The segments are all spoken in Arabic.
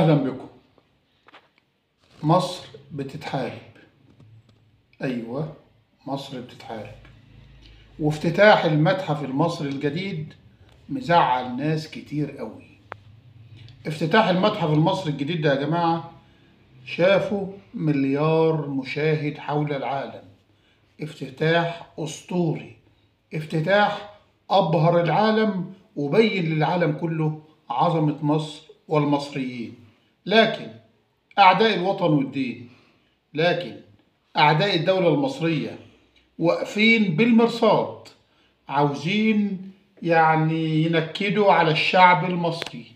أهلا بكم. مصر بتتحارب. أيوة، مصر بتتحارب. وافتتاح المتحف المصري الجديد مزعل ناس كتير قوي. افتتاح المتحف المصري الجديد ده يا جماعة شافوا مليار مشاهد حول العالم. افتتاح أسطوري، افتتاح أبهر العالم وبين للعالم كله عظمة مصر والمصريين. لكن أعداء الوطن والدين، لكن أعداء الدولة المصرية واقفين بالمرصاد، عاوزين ينكدوا على الشعب المصري.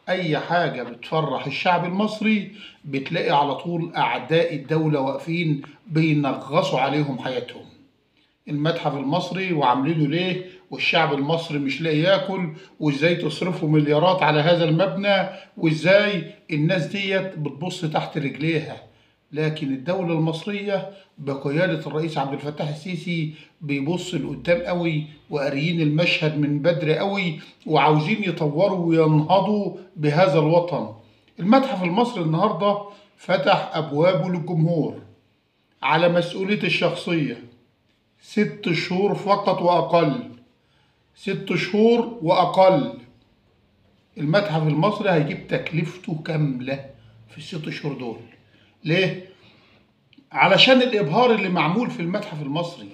أي حاجة بتفرح الشعب المصري بتلاقي على طول أعداء الدولة واقفين بينغصوا عليهم حياتهم. المتحف المصري وعاملينه ليه والشعب المصري مش لاقي ياكل، وازاي تصرفوا مليارات على هذا المبنى، وازاي الناس ديت بتبص تحت رجليها. لكن الدولة المصرية بقيادة الرئيس عبد الفتاح السيسي بيبص لقدام قوي، وقاريين المشهد من بدري قوي، وعاوزين يطوروا وينهضوا بهذا الوطن. المتحف المصري النهارده فتح أبوابه للجمهور على مسؤوليتي الشخصية. 6 شهور فقط وأقل، 6 شهور وأقل. المتحف المصري هيجيب تكلفته كاملة في ال6 شهور دول. ليه؟ علشان الإبهار اللي معمول في المتحف المصري،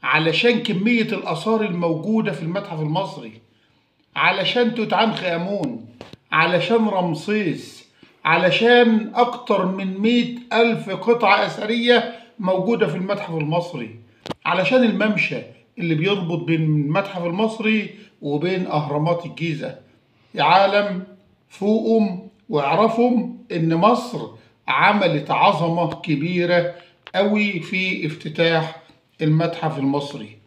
علشان كمية الآثار الموجودة في المتحف المصري، علشان توت عنخ آمون، علشان رمسيس، علشان أكتر من 100,000 قطعة أثرية موجودة في المتحف المصري، علشان الممشى اللي بيربط بين المتحف المصري وبين أهرامات الجيزة. يا عالم فوقهم واعرفهم إن مصر عملت عظمة كبيرة قوي في افتتاح المتحف المصري.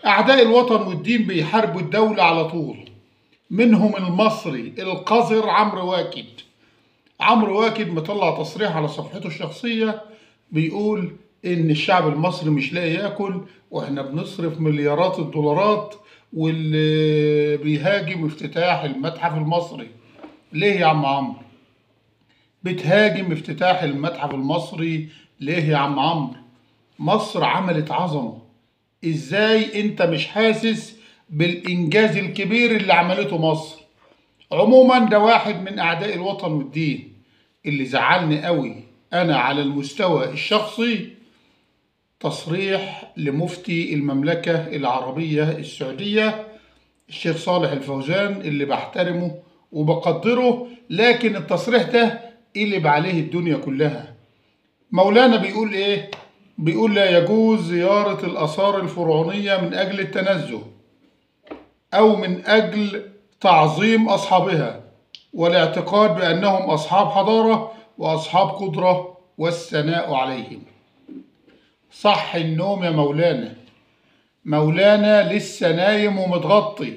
أعداء الوطن والدين بيحاربوا الدولة على طول، منهم المصري القذر عمرو واكد. عمرو واكد مطلع تصريح على صفحته الشخصية بيقول إن الشعب المصري مش لاقي ياكل، وإحنا بنصرف مليارات الدولارات، واللي بيهاجم افتتاح المتحف المصري. ليه يا عم عمرو؟ بتهاجم افتتاح المتحف المصري ليه يا عم عمرو؟ مصر عملت عظمة. ازاي انت مش حاسس بالانجاز الكبير اللي عملته مصر؟ عموما ده واحد من اعداء الوطن والدين. اللي زعلني قوي انا على المستوى الشخصي تصريح لمفتي المملكة العربية السعودية الشيخ صالح الفوزان، اللي بحترمه وبقدره، لكن التصريح ده قلب عليه الدنيا كلها. مولانا بيقول ايه؟ بيقول لا يجوز زيارة الآثار الفرعونية من أجل التنزه أو من أجل تعظيم أصحابها والاعتقاد بأنهم أصحاب حضارة وأصحاب قدرة والثناء عليهم. صح النوم يا مولانا، مولانا لسه نايم ومتغطي.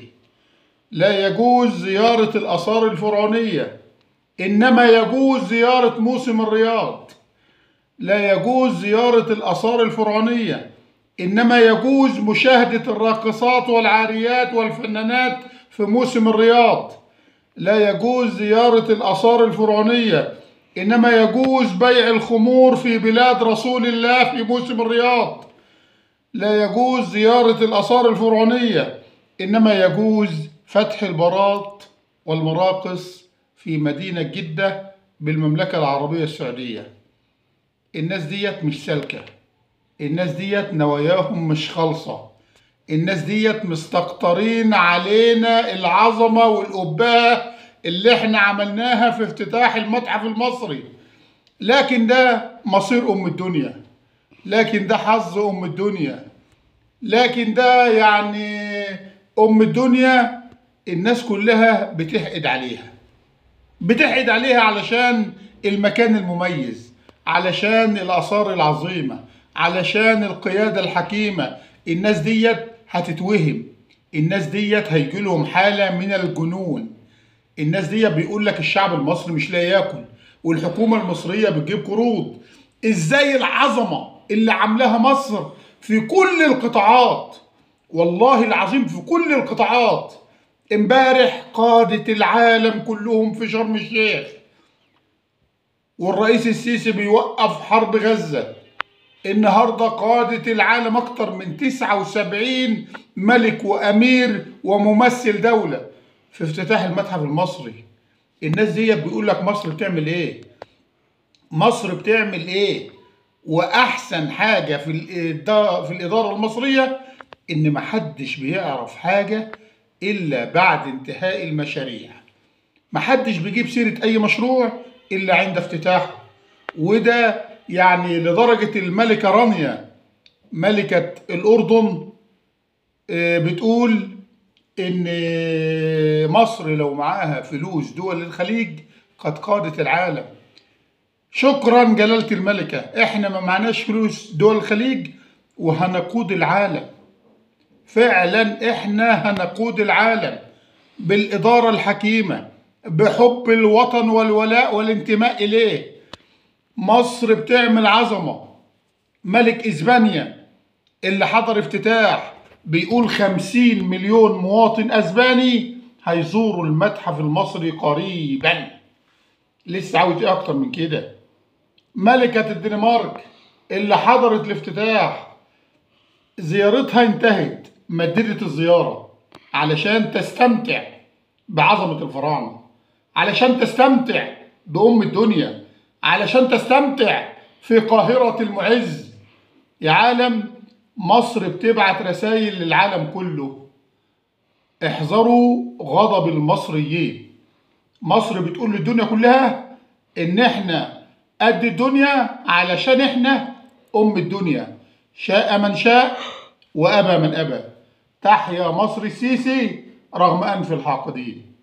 لا يجوز زيارة الآثار الفرعونية، إنما يجوز زيارة موسم الرياض. لا يجوز زيارة الآثار الفرعونية، إنما يجوز مشاهدة الراقصات والعاريات والفنانات في موسم الرياض. لا يجوز زيارة الآثار الفرعونية، إنما يجوز بيع الخمور في بلاد رسول الله في موسم الرياض. لا يجوز زيارة الآثار الفرعونية، إنما يجوز فتح البارات والمراقص في مدينة جدة بالمملكة العربية السعودية. الناس ديت مش سالكة، الناس ديت نواياهم مش خالصة، الناس ديت مستكترين علينا العظمة والأبهة اللي احنا عملناها في افتتاح المتحف المصري. لكن ده مصير أم الدنيا، لكن ده حظ أم الدنيا، لكن ده أم الدنيا الناس كلها بتحقد عليها، بتحقد عليها علشان المكان المميز، علشان الآثار العظيمة، علشان القيادة الحكيمة. الناس ديت هتتوهم، الناس ديت هيجيلهم حالة من الجنون. الناس ديت بيقول لك الشعب المصري مش لاقي ياكل والحكومة المصرية بتجيب قروض. ازاي العظمة اللي عاملاها مصر في كل القطاعات، والله العظيم في كل القطاعات. امبارح قادة العالم كلهم في شرم الشيخ، والرئيس السيسي بيوقف حرب غزة. النهاردة قادة العالم أكتر من 79 ملك وأمير وممثل دولة في افتتاح المتحف المصري. الناس دي بيقول لك مصر بتعمل إيه؟ مصر بتعمل إيه؟ وأحسن حاجة في الإدارة المصرية إن محدش بيعرف حاجة إلا بعد انتهاء المشاريع. محدش بيجيب سيرة أي مشروع إلا عند افتتاحه. وده يعني لدرجة الملكة رانيا ملكة الأردن بتقول إن مصر لو معاها فلوس دول الخليج قد قادت العالم. شكرا جلالة الملكة، إحنا ما معناش فلوس دول الخليج وهنقود العالم. فعلا إحنا هنقود العالم بالإدارة الحكيمة، بحب الوطن والولاء والانتماء إليه. مصر بتعمل عظمة. ملك إسبانيا اللي حضر افتتاح بيقول 50 مليون مواطن أسباني هيزوروا المتحف المصري قريبا. لسه عاوز إيه أكتر من كده؟ ملكة الدنمارك اللي حضرت الافتتاح زيارتها انتهت، مددت الزيارة علشان تستمتع بعظمة الفراعنة، علشان تستمتع بأم الدنيا، علشان تستمتع في قاهرة المعز. يا عالم، مصر بتبعت رسائل للعالم كله: احذروا غضب المصريين. مصر بتقول للدنيا كلها ان احنا قد الدنيا علشان احنا ام الدنيا. شاء من شاء وابى من ابى. تحيا مصر السيسي رغم انف الحاقدين.